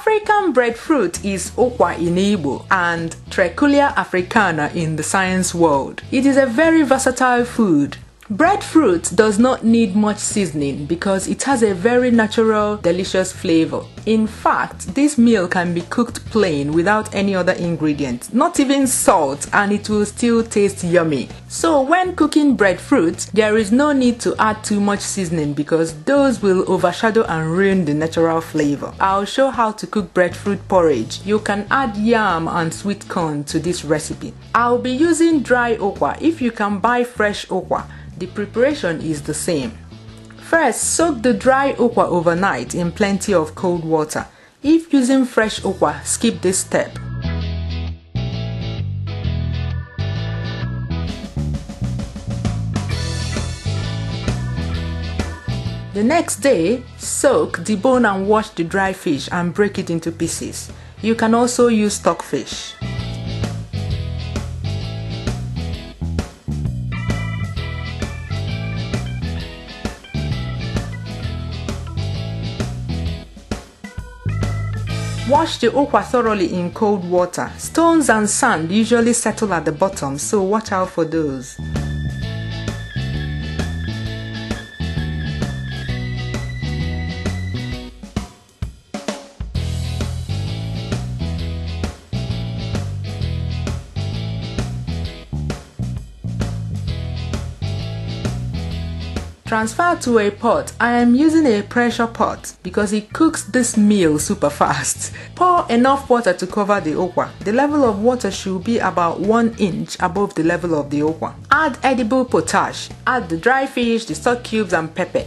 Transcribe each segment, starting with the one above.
African breadfruit is Ukwa in Igbo and Treculia Africana in the science world. It is a very versatile food. Breadfruit does not need much seasoning because it has a very natural, delicious flavor. In fact, this meal can be cooked plain without any other ingredient, not even salt, and it will still taste yummy. So when cooking breadfruit, there is no need to add too much seasoning because those will overshadow and ruin the natural flavor. I'll show how to cook breadfruit porridge. You can add yam and sweet corn to this recipe. I'll be using dry okwa. If you can buy fresh okwa, the preparation is the same. First, soak the dry okwa overnight in plenty of cold water. If using fresh okwa, skip this step. The next day, soak, debone and wash the dry fish and break it into pieces. You can also use stockfish. Wash the okwa thoroughly in cold water. Stones and sand usually settle at the bottom, so watch out for those. Transfer to a pot. I am using a pressure pot because it cooks this meal super fast. Pour enough water to cover the okwa. The level of water should be about 1 inch above the level of the okwa. Add edible potash. Add the dry fish, the stock cubes and pepper.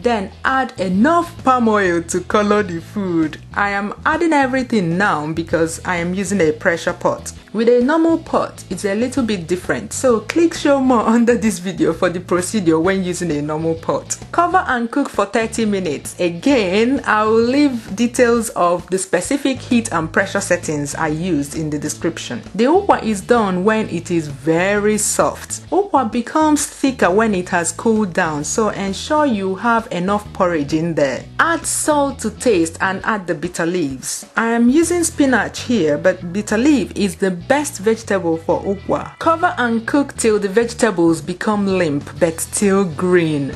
Then add enough palm oil to color the food. I am adding everything now because I am using a pressure pot. With a normal pot, it's a little bit different, so click show more under this video for the procedure when using a normal pot. Cover and cook for 30 minutes. Again, I will leave details of the specific heat and pressure settings I used in the description. The ukwa is done when it is very soft. Ukwa becomes thicker when it has cooled down, so ensure you have enough porridge in there. Add salt to taste and add the bitter leaves. I am using spinach here, but bitter leaf is the best vegetable for ukwa. Cover and cook till the vegetables become limp but still green.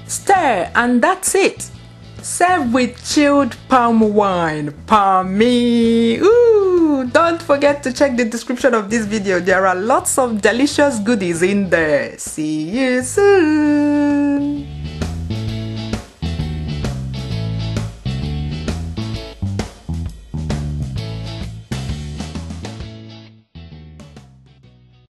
Stir and that's it. Serve with chilled palm wine. Palm me. Ooh! Don't forget to check the description of this video. There are lots of delicious goodies in there. See you soon.